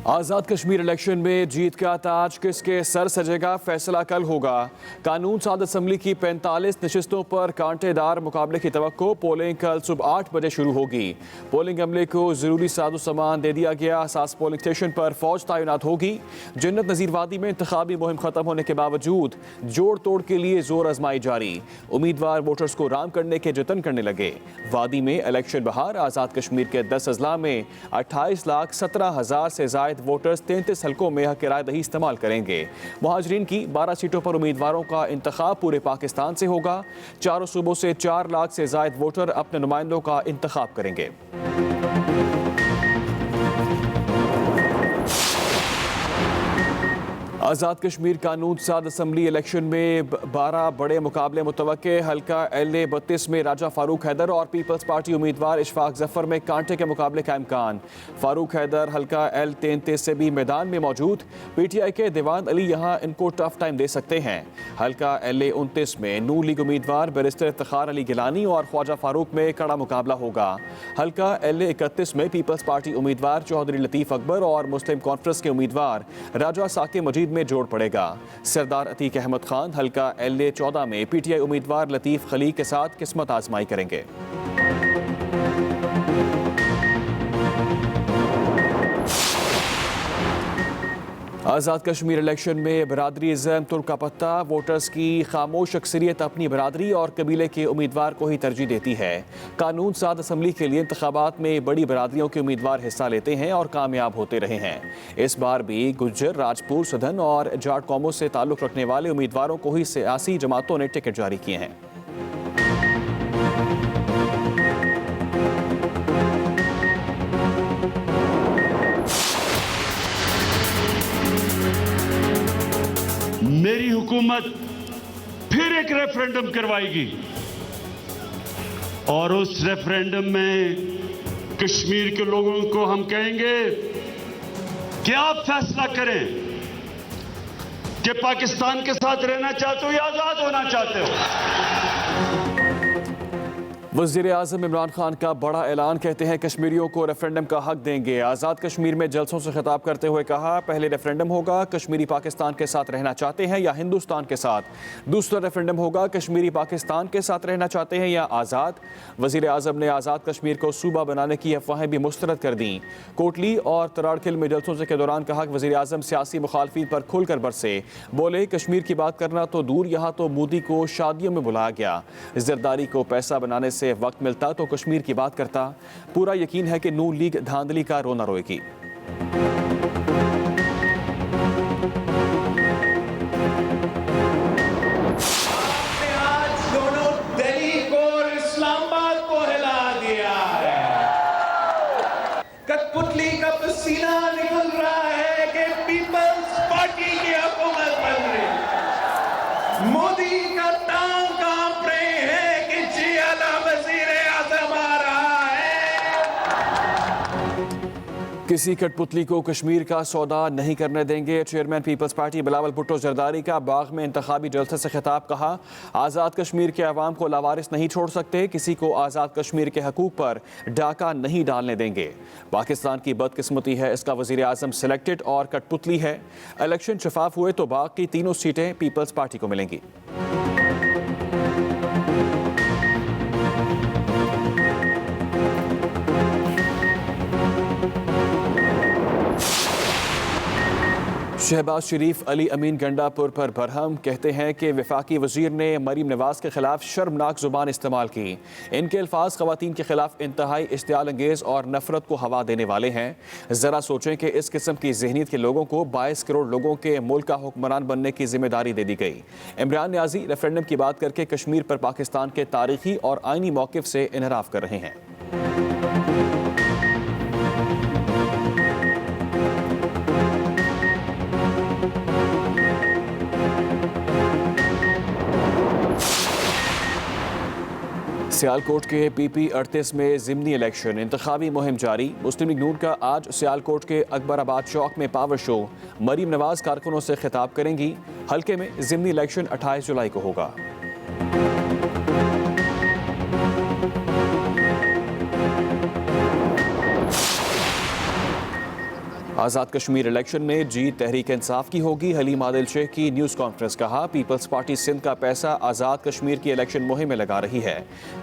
Azad Kashmir election में जीत का ताज किसके सर सजेगा, फैसला कल होगा। कानून साज असम्बली की 45 नशिस्तों पर कांटेदार मुकाबले की तवक्को। पोलिंग कल सुबह 8 बजे शुरू होगी। पोलिंग अमले को जरूरी साजो सामान दे दिया गया। सास पोलिंग स्टेशन पर फौज तैनात होगी। जन्नत नज़ीर वादी में इंतखाबी मुहिम खत्म होने के बावजूद जोड़ तोड़ के लिए जोर आजमाई जारी। उम्मीदवार वोटर्स को राम करने के जतन करने लगे। वादी में इलेक्शन बहार। आज़ाद कश्मीर के 10 अजला में 28,17,000 से ज्यादा वोटर्स 33 हलकों में हक राय दही इस्तेमाल करेंगे। मुहाजिरीन की 12 सीटों पर उम्मीदवारों का इंतखाब पूरे पाकिस्तान से होगा। चारों सूबों से 4 लाख से ज्यादा वोटर अपने नुमाइंदों का इंतखाब करेंगे। आज़ाद कश्मीर कानून साज असम्बली इलेक्शन में 12 बड़े मुकाबले मुतवक्के। हल्का LA 32 में राजा फारूक हैदर और पीपल्स पार्टी उम्मीदवार इशफाक जफर में कांटे के मुकाबले का इम्कान। फारूक हैदर हल्का L 33 से भी मैदान में मौजूद। PTI के दीवान अली यहां इनको टफ टाइम दे सकते हैं। हल्का LA 29 में नून लीग उम्मीदवार बैरिस्टर इफ्तिखार अली गिलानी और ख्वाजा फारूक में कड़ा मुकाबला होगा। हल्का LA 31 में पीपल्स पार्टी उम्मीदवार चौधरी लतीफ़ अकबर और मुस्लिम कॉन्फ्रेंस के उम्मीदवार राजा साके मजीद में जोड़ पड़ेगा। सरदार अतीक अहमद खान हल्का LA 14 में PTI उम्मीदवार लतीफ़ खलीक के साथ किस्मत आजमाई करेंगे। आज़ाद कश्मीर इलेक्शन में बरादरी इज़्म तुर्क का पत्ता। वोटर्स की खामोश अक्सरियत अपनी बरादरी और कबीले के उम्मीदवार को ही तरजीह देती है। कानून साज असम्बली के लिए इंतखाबात में बड़ी बरादरियों के उम्मीदवार हिस्सा लेते हैं और कामयाब होते रहे हैं। इस बार भी गुज्जर, राजपूत, सधन और जाट कौमों से ताल्लुक़ रखने वाले उम्मीदवारों को ही सियासी जमातों ने टिकट जारी किए हैं। मेरी हुकूमत फिर एक रेफरेंडम करवाएगी और उस रेफरेंडम में कश्मीर के लोगों को हम कहेंगे कि आप फैसला करें कि पाकिस्तान के साथ रहना चाहते हो या आजाद होना चाहते हो। वज़ीर आज़म इमरान खान का बड़ा ऐलान। कहते हैं कश्मीरियों को रेफरेंडम का हक देंगे। आज़ाद कश्मीर में जलसों से खिताब करते हुए कहा, पहले रेफरेंडम होगा कश्मीरी पाकिस्तान के साथ रहना चाहते हैं या हिंदुस्तान के साथ। दूसरा रेफरेंडम होगा कश्मीरी पाकिस्तान के साथ रहना चाहते हैं या आज़ाद। वज़ीर आज़म ने आज़ाद कश्मीर को सूबा बनाने की अफवाहें भी मुस्तरद कर दी। कोटली और तराड़खिल में जलसों के दौरान कहा कि वज़ीर आज़म सियासी मुखालफिन पर खुलकर बरसे। बोले कश्मीर की बात करना तो दूर, यहाँ तो मोदी को शादियों में बुलाया गया। जरदारी को पैसा बनाने से वक्त मिलता तो कश्मीर की बात करता। पूरा यकीन है कि नून लीग धांधली का रोना रोएगी। आज दोनों दिल्ली को और इस्लामाबाद को हिला दिया है। कठपुतली का पसीना निकल रहा है कि पीपल्स पार्टी की हुकूमत बन रही। मोदी का टांग कांप रहे हैं कि जी अला वजीर आज़म आ रहा है। किसी कठपुतली को कश्मीर का सौदा नहीं करने देंगे। चेयरमैन पीपल्स पार्टी बिलावल भुट्टो जरदारी का बाग में इंतखाबी जलसे से खिताब। कहा, आज़ाद कश्मीर के अवाम को लावारिस नहीं छोड़ सकते। किसी को आज़ाद कश्मीर के हकूक पर डाका नहीं डालने देंगे। पाकिस्तान की बदकिस्मती है इसका वज़ीर आज़म सिलेक्टेड और कठपुतली है। इलेक्शन शफाफ हुए तो बाग की तीनों सीटें पीपल्स पार्टी को मिलेंगी। शहबाज शरीफ अली अमीन गंडापुर पर बरहम। कहते हैं कि वफाकी वजीर ने मरीम नवाज के खिलाफ शर्मनाक जुबान इस्तेमाल की। इनके अल्फाज खवातीन के खिलाफ इंतहाई इश्तियाल अंगेज और नफरत को हवा देने वाले हैं। ज़रा सोचें कि इस किस्म की जहनीत के लोगों को 22 करोड़ लोगों के मुल्क का हुक्मरान बनने की जिम्मेदारी दे दी गई। इमरान न्याजी रेफरेंडम की बात करके कश्मीर पर पाकिस्तान के तारीखी और आइनी मौक़िफ़ से इनहराफ कर रहे हैं। सियालकोट के PP 38 में ज़िमनी इलेक्शन इंतखाबी मुहिम जारी। मुस्लिम लीग नून का आज सियालकोट के अकबराबाद चौक में पावर शो। मरीम नवाज कारकुनों से खिताब करेंगी। हल्के में ज़िमनी इलेक्शन 28 जुलाई को होगा। आज़ाद कश्मीर इलेक्शन में जीत तहरीक इंसाफ की होगी। हलीम आदिल शेख की न्यूज़ कॉन्फ्रेंस। कहा, पीपल्स पार्टी सिंध का पैसा आज़ाद कश्मीर की इलेक्शन मुहिम में लगा रही है।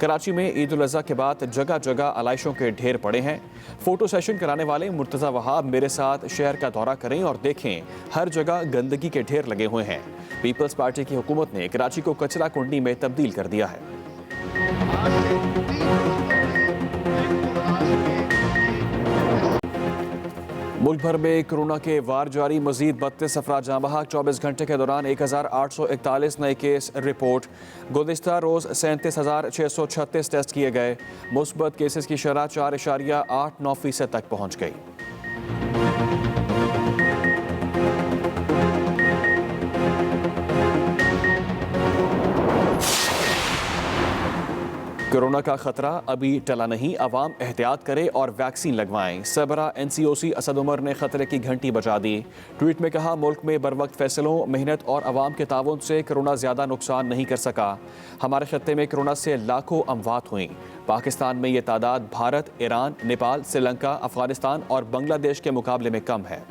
कराची में ईद उल अज़हा के बाद जगह जगह आलाइशों के ढेर पड़े हैं। फोटो सेशन कराने वाले मुर्तज़ा वहाब मेरे साथ शहर का दौरा करें और देखें, हर जगह गंदगी के ढेर लगे हुए हैं। पीपल्स पार्टी की हुकूमत ने कराची को कचरा कुंडी में तब्दील कर दिया है। मुल्क भर में कोरोना के वार जारी। मजीद 32 अफराद जाँ बहक। 24 घंटे के दौरान 1841 नए केस रिपोर्ट। गुज़िश्ता रोज़ 37,636 टेस्ट किए गए। मुस्बत केसेस की शरह 4.89% तक पहुँच गई। कोरोना का खतरा अभी टला नहीं। अवाम एहतियात करे और वैक्सीन लगवाएं। सरबरा NCOC असद उमर ने खतरे की घंटी बजा दी। ट्वीट में कहा, मुल्क में बरवक्त फैसलों, मेहनत और अवाम के ताउन से कोरोना ज़्यादा नुकसान नहीं कर सका। हमारे खत्ते में कोरोना से लाखों अमवात हुई। पाकिस्तान में ये तादाद भारत, ईरान, नेपाल, श्रीलंका, अफगानिस्तान और बांग्लादेश के मुकाबले में कम है।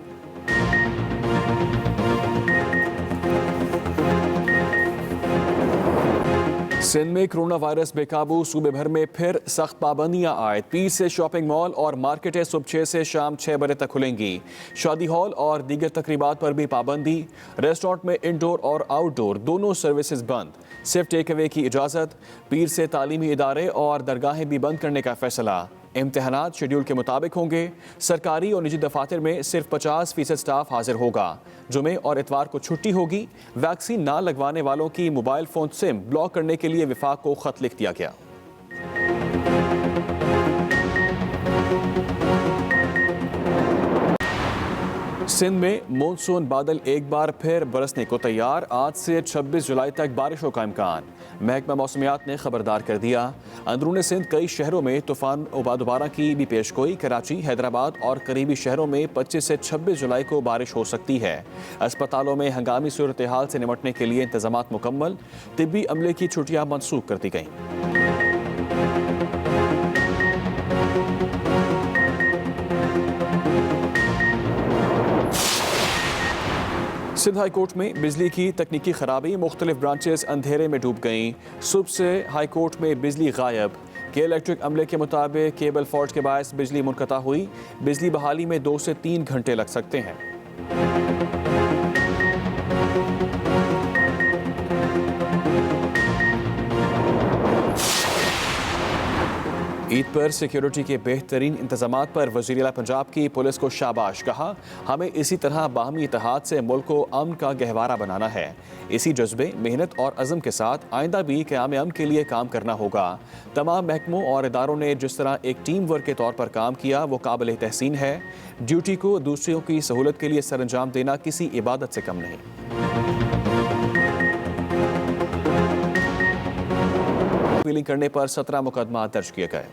सिंध में कोरोना वायरस बेकाबू। सूबे भर में फिर सख्त पाबंदियां आयद। 20 से शॉपिंग मॉल और मार्केटें सुबह 6 से शाम 6 बजे तक खुलेंगी। शादी हॉल और दीगर तकरीबात पर भी पाबंदी। रेस्टोरेंट में इंडोर और आउटडोर दोनों सर्विसेज बंद। सिर्फ टेक अवे की इजाज़त। पीर से तालीमी इदारे और दरगाहें भी बंद करने का फैसला। इम्तिहानात शेड्यूल के मुताबिक होंगे। सरकारी और निजी दफातर में सिर्फ 50% स्टाफ हाजिर होगा। जुमे और इतवार को छुट्टी होगी। वैक्सीन ना लगवाने वालों की मोबाइल फ़ोन सिम ब्लॉक करने के लिए विफाक को खत लिख दिया गया। सिंध में मानसून बादल एक बार फिर बरसने को तैयार। आज से 26 जुलाई तक बारिशों का इम्कान। महकमा मौसमियात ने खबरदार कर दिया। अंदरूनी सिंध कई शहरों में तूफान दोबारा की भी पेशगोई। कराची, हैदराबाद और करीबी शहरों में 25 से 26 जुलाई को बारिश हो सकती है। अस्पतालों में हंगामी सूरत हाल से निपटने के लिए इंतजामात मुकम्मल। तिब्बी अमले की छुट्टियां मनसूख कर दी गईं। सिंध हाई कोर्ट में बिजली की तकनीकी खराबी। मुख्तलिफ ब्रांचेस अंधेरे में डूब गईं। सुबह से हाई कोर्ट में बिजली गायब। के इलेक्ट्रिक अमले के मुताबिक केबल फॉल्ट के बायस बिजली मुनक़ता हुई। बिजली बहाली में 2 से 3 घंटे लग सकते हैं। ईद पर सिक्योरिटी के बेहतरीन इंतजामात पर वज़ीर आला पंजाब की पुलिस को शाबाश। कहा, हमें इसी तरह बाहमी इत्तेहाद से मुल्क को अमन का गहवारा बनाना है। इसी जज्बे, मेहनत और अज़म के साथ आइंदा भी क़याम अमन के लिए काम करना होगा। तमाम महकमों और इदारों ने जिस तरह एक टीम वर्क के तौर पर काम किया वो काबिल तहसीन है। ड्यूटी को दूसरों की सहूलत के लिए सर अंजाम देना किसी इबादत से कम नहीं। अपीलिंग करने पर 17 मुकदमा दर्ज किए गए।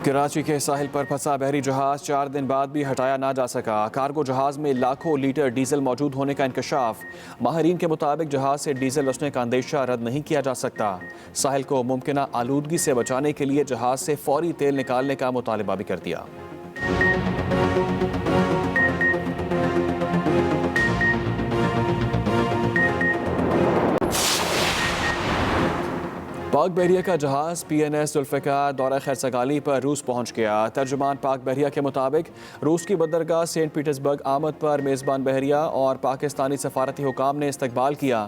कराची के साहिल पर फंसा बहरी जहाज 4 दिन बाद भी हटाया ना जा सका। कार्गो जहाज में लाखों लीटर डीजल मौजूद होने का इंकशाफ। माहिरीन के मुताबिक जहाज से डीजल उछलने का अंदेशा रद्द नहीं किया जा सकता। साहिल को मुमकिन आलूदगी से बचाने के लिए जहाज से फौरी तेल निकालने का मुतालबा भी कर दिया। पाक बहरिया का जहाज PNS जुल्फ़िकार दौरा खैरसगाली पर रूस पहुंच गया। तर्जुमान पाक बहरिया के मुताबिक रूस की बंदरगाह सेंट पीटर्सबर्ग आमद पर मेज़बान बहरिया और पाकिस्तानी सफारती हुकाम ने इस्तकबाल किया।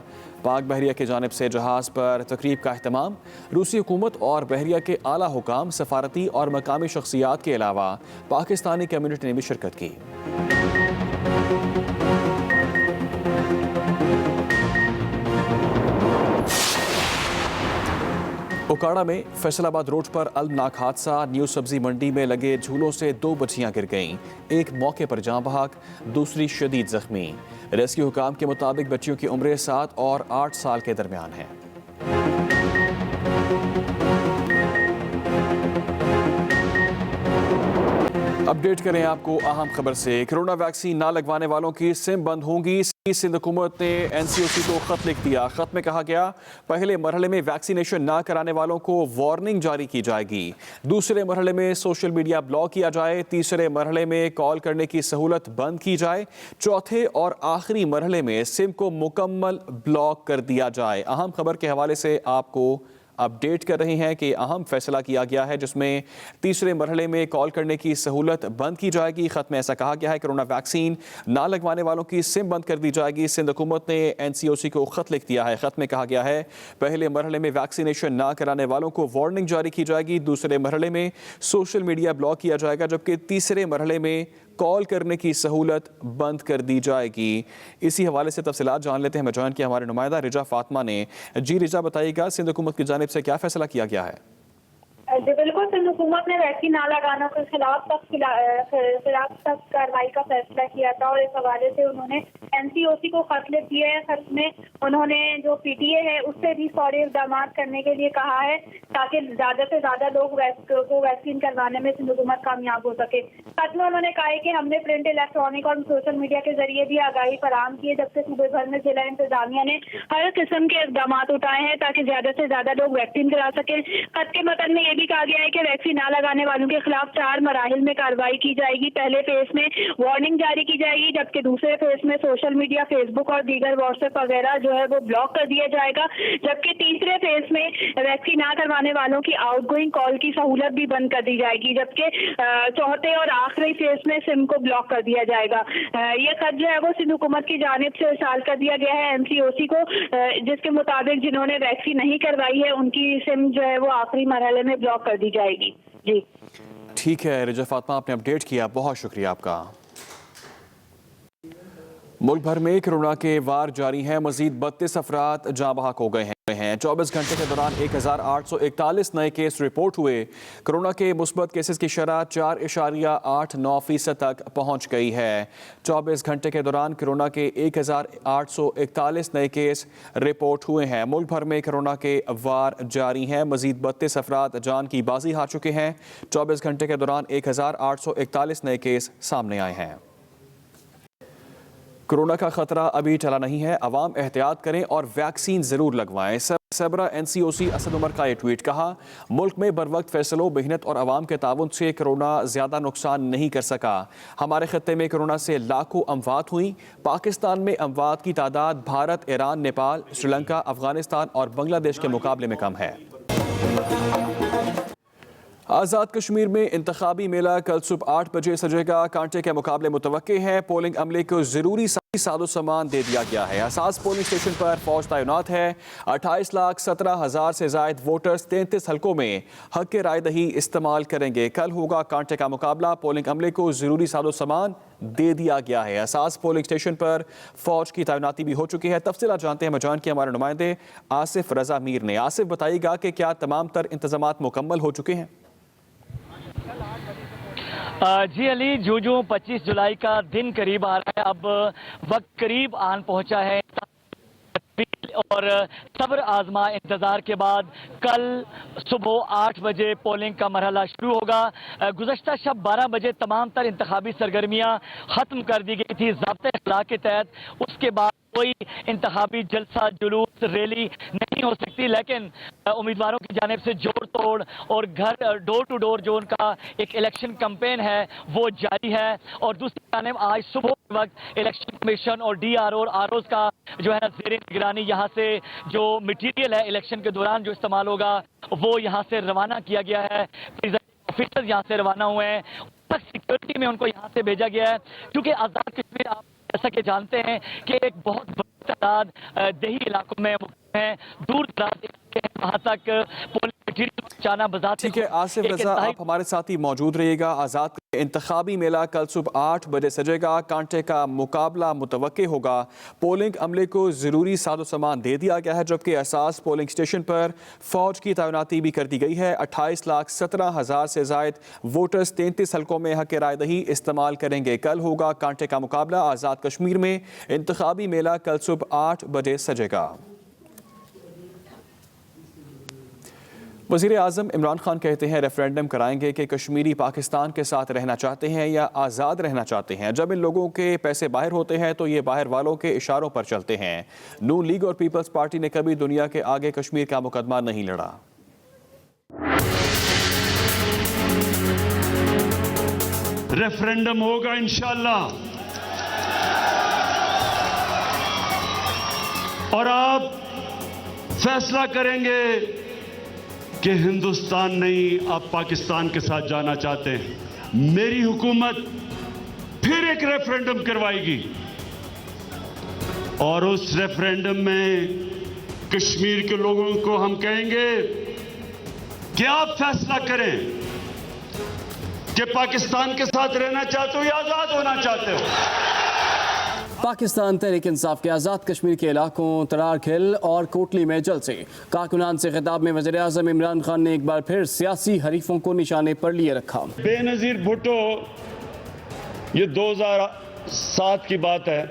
पाक बहरिया की जानिब से जहाज़ पर तकरीब का अहतमाम। रूसी हुकूमत और बहरिया के आला हुकाम, सफारती और मकामी शख्सियात के अलावा पाकिस्तानी कम्यूनिटी ने भी शिरकत की। उकाड़ा में फैसलाबाद रोड पर अलमनाक हादसा। न्यू सब्जी मंडी में लगे झूलों से 2 बच्चियां गिर गईं। एक मौके पर जाँ बहक, दूसरी शदीद जख्मी। रेस्क्यू हुकाम के मुताबिक बच्चियों की उम्रें 7 और 8 साल के दरमियान है। अपडेट करें आपको अहम खबर से। कोरोना वैक्सीन ना लगवाने वालों की सिम बंद होंगी। सिंध हुकूमत ने एनसीओसी को खत लिख दिया। खत में कहा गया, पहले मरहले में वैक्सीनेशन ना कराने वालों को वार्निंग जारी की जाएगी। दूसरे मरहले में सोशल मीडिया ब्लॉक किया जाए। तीसरे मरहले में कॉल करने की सहूलत बंद की जाए। चौथे और आखिरी मरहले में सिम को मुकम्मल ब्लॉक कर दिया जाए। अहम खबर के हवाले से आपको अपडेट कर रहे हैं कि अहम फैसला किया गया है, जिसमें तीसरे मरहले में कॉल करने की सहूलत बंद की जाएगी। खत में ऐसा कहा गया है, कोरोना वैक्सीन ना लगवाने वालों की सिम बंद कर दी जाएगी। सिंध हुकूमत ने एनसीओसी को खत लिख दिया है। खत में कहा गया है, पहले मरहले में वैक्सीनेशन ना कराने वालों को वार्निंग जारी की जाएगी। दूसरे मरहले में सोशल मीडिया ब्लॉक किया जाएगा, जबकि तीसरे मरहले में कॉल करने की सहूलत बंद कर दी जाएगी। इसी हवाले से तफसीलात जान लेते हैं। मैं जॉइन किया हमारे नुमाइंदा रिजा फातिमा ने। जी रिजा, बताइएगा सिंध हुकूमत की जानिब से क्या फैसला किया गया है? जी बिल्कुल, सिंध हुकूमत ने वैक्सीन ना लगाने के खिलाफ सख्त कार्रवाई का फैसला किया था और इस हवाले से उन्होंने एनसीओसी को खत लिख दिया है। खत में उन्होंने जो पीटीए है उससे भी फौरी इक़दाम करने के लिए कहा है, ताकि ज्यादा से ज्यादा लोग को वैक्सीन करवाने में सिंध हुकूमत कामयाब हो सके। खत में उन्होंने कहा है कि हमने प्रिंट, इलेक्ट्रॉनिक और सोशल मीडिया के जरिए भी आगाही फराहम की है, जबकि सूबे भर में जिला इंतजामिया ने हर किस्म के इक़दाम उठाए हैं ताकि ज्यादा से ज्यादा लोग वैक्सीन करा सके। खत के मतन में भी कहा गया है कि वैक्सीन ना लगाने वालों के खिलाफ 4 मराहिल में कार्रवाई की जाएगी। पहले फेज में वार्निंग जारी की जाएगी, जबकि दूसरे फेज में सोशल मीडिया, फेसबुक और दीगर व्हाट्सएप वगैरह जो है वो ब्लॉक कर दिया जाएगा। जबकि तीसरे फेज में वैक्सीन ना करवाने वालों की आउटगोइंग कॉल की सहूलत भी बंद कर दी जाएगी। जबकि चौथे और आखिरी फेज में सिम को ब्लॉक कर दिया जाएगा। ये खत जो है वो सिंध हुकूमत की जानिब से इरसाल कर दिया गया है एनसीओसी को, जिसके मुताबिक जिन्होंने वैक्सीन नहीं करवाई है उनकी सिम जो है वो आखिरी मरहले में ब्लॉक कर दी जाएगी। जी ठीक है रिजा फातिमा, आपने अपडेट किया, बहुत शुक्रिया आपका। मुल्क भर में कोरोना के वार जारी हैं। मजीद 32 अफराद जाँ बहक हो गए हैं। 24 घंटे के दौरान 1841 नए केस रिपोर्ट हुए। कोरोना के मुस्बत केसेस की शरह 4.89% तक पहुंच गई है। 24 घंटे के दौरान कोरोना के 1841 नए केस रिपोर्ट हुए हैं। मुल्क भर में कोरोना के वार जारी हैं। मजीद 32 अफराद जान की बाजी हार चुके हैं। 24 घंटे के दौरान 1841 नए केस सामने आए हैं। कोरोना का खतरा अभी टला नहीं है, अवाम एहतियात करें और वैक्सीन जरूर लगवाएं। सबरा एनसीओसी असद उमर का ये ट्वीट, कहा मुल्क में बर वक्त फैसलों, मेहनत और अवाम के ताउन से कोरोना ज्यादा नुकसान नहीं कर सका। हमारे खत्ते में कोरोना से लाखों अमवात हुई। पाकिस्तान में अमवात की तादाद भारत, ईरान, नेपाल, श्रीलंका, अफगानिस्तान और बांग्लादेश के मुकाबले में कम है। आज़ाद कश्मीर में इंतखाबी मेला कल सुबह 8 बजे सजेगा। कांटे के मुकाबले मुतवक्के हैं। पोलिंग अमले को जरूरी साजो सामान दे दिया गया है। असास पोलिंग स्टेशन पर फौज तैनात है। 28,17,000 से जायद वोटर्स 33 हल्कों में हक के राय दही इस्तेमाल करेंगे। कल होगा कांटे का मुकाबला। पोलिंग अमले को जरूरी साजो सामान दे दिया गया है। असास पोलिंग स्टेशन पर फौज की तैनाती भी हो चुकी है। तफसीलात जानते हैं मजान के हमारे नुमाइंदे आसिफ रजा मीर ने। आसिफ, बताइएगा कि क्या तमाम तर इंतजामात मुकम्मल हो चुके हैं? जी अली, जो 25 जुलाई का दिन करीब आ रहा है, अब वक्त करीब आन पहुंचा है और सब्र आजमा इंतजार के बाद कल सुबह 8 बजे पोलिंग का मरहला शुरू होगा। गुज़श्ता शब 12 बजे तमाम तर इंतखाबी सरगर्मियां खत्म कर दी गई थी ज़ाब्ते अखलाक के तहत। उसके बाद कोई इंतखाबी जलसा, जुलूस, रैली नहीं हो सकती, लेकिन उम्मीदवारों की जानिब से जोड़ तोड़ और घर डोर टू डोर जो उनका एक इलेक्शन कैंपेन है वो जारी है। और दूसरी जानिब आज सुबह के वक्त इलेक्शन कमीशन और DRO और ROs का जो है ज़ेर निगरानी यहाँ से जो मटीरियल है इलेक्शन के दौरान जो इस्तेमाल होगा वो यहाँ से रवाना किया गया है। ऑफिसर्स यहाँ से रवाना हुए हैं, सिक्योरिटी में उनको यहाँ से भेजा गया है, क्योंकि आज़ाद कश्मीर आप जैसा कि जानते हैं कि एक बहुत बड़ी तादाद देही इलाकों में है, दूर दराज इलाके हैं, वहाँ तक पोलिंग मटीरियल पहुँचाना बजाते। ठीक है आसिफ रजा, आप हमारे साथ ही मौजूद रहिएगा। आज़ाद इंतखाबी मेला कल सुबह 8 बजे सजेगा। कांटे का मुकाबला मुतवक्के होगा। पोलिंग अमले को ज़रूरी साजो सामान दे दिया गया है, जबकि असास पोलिंग स्टेशन पर फौज की तैनाती भी कर दी गई है। 28,17,000 से जायद वोटर्स 33 हल्कों में हक राय दही इस्तेमाल करेंगे। कल होगा कांटे का मुकाबला। आज़ाद कश्मीर में इंतखाबी मेला कल सुबह 8 बजे सजेगा। वज़ीर आज़म इमरान खान कहते हैं रेफरेंडम कराएंगे कि कश्मीरी पाकिस्तान के साथ रहना चाहते हैं या आज़ाद रहना चाहते हैं। जब इन लोगों के पैसे बाहर होते हैं तो ये बाहर वालों के इशारों पर चलते हैं। नून लीग और पीपल्स पार्टी ने कभी दुनिया के आगे कश्मीर का मुकदमा नहीं लड़ा। रेफरेंडम होगा इंशाअल्लाह, और आप फैसला करेंगे कि हिंदुस्तान नहीं, आप पाकिस्तान के साथ जाना चाहते हैं। मेरी हुकूमत फिर एक रेफरेंडम करवाएगी और उस रेफरेंडम में कश्मीर के लोगों को हम कहेंगे कि आप फैसला करें कि पाकिस्तान के साथ रहना चाहते हो या आजाद होना चाहते हो। पाकिस्तान तहरीक इंसाफ के आज़ाद कश्मीर के इलाकों तरारखिल और कोटली में जलसे। कारकुनान से खिताब में वज़ीर आज़म इमरान खान ने एक बार फिर सियासी हरीफों को निशाने पर लिए रखा। बेनज़ीर भुट्टो, ये 2007 की बात है,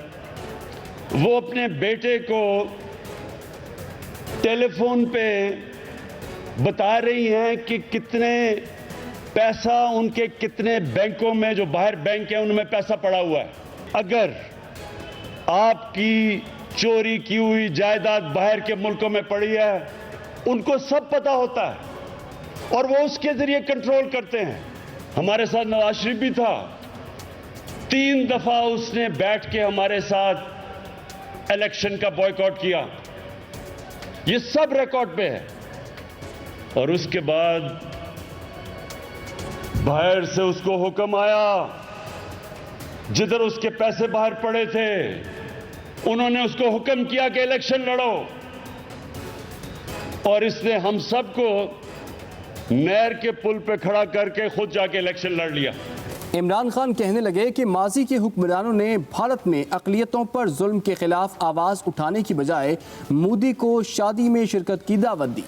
वो अपने बेटे को टेलीफोन पे बता रही हैं कि कितने पैसा उनके कितने बैंकों में, जो बाहर बैंक है उनमें पैसा पड़ा हुआ है। अगर आपकी चोरी की हुई जायदाद बाहर के मुल्कों में पड़ी है, उनको सब पता होता है और वो उसके जरिए कंट्रोल करते हैं। हमारे साथ नवाज शरीफ भी था, 3 दफा उसने बैठ के हमारे साथ इलेक्शन का बॉयकॉट किया, ये सब रिकॉर्ड पे है। और उसके बाद बाहर से उसको हुक्म आया, जिधर उसके पैसे बाहर पड़े थे उन्होंने उसको हुक्म किया कि इलेक्शन लड़ो, और इसने हम सबको नहर के पुल पे खड़ा करके खुद जाके इलेक्शन लड़ लिया। इमरान खान कहने लगे कि माजी के हुक्मरानों ने भारत में अक़लियतों पर जुल्म के खिलाफ आवाज़ उठाने की बजाय मोदी को शादी में शिरकत की दावत दी।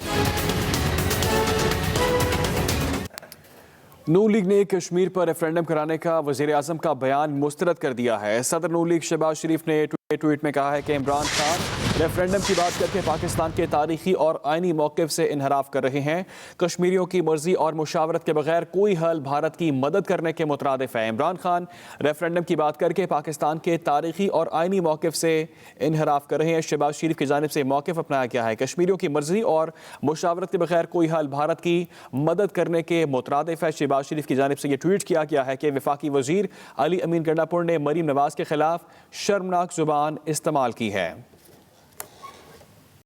नून लीग ने कश्मीर पर रेफरेंडम कराने का वज़ीर आज़म का बयान मुस्तरद कर दिया है। सदर नून लीग शहबाज शरीफ ने ट्वीट में कहा है कि इमरान खान रेफरेंडम की बात करके पाकिस्तान के तारीखी और आइनी मौक़िफ़ से इनहराफ कर रहे हैं। कश्मीरियों की मर्जी और मुशावरत के बगैर कोई हल भारत की मदद करने के मुतरादिफ है। इमरान खान रेफरेंडम की बात करके पाकिस्तान के तारीखी और आइनी मौक़िफ़ से इनहराफ कर रहे हैं। शहबाज शरीफ की जानिब से मौक़िफ़ अपनाया गया है। कश्मीरियों की मर्जी और मुशावरत के बगैर कोई हल भारत की मदद करने के मुतरादिफ है। शहबाज शरीफ की जानिब से यह ट्वीट किया गया है कि वफाकी वज़ीर अली अमीन गंडापुर ने मरीम नवाज़ के खिलाफ शर्मनाक ज़ुबान इस्तेमाल की है।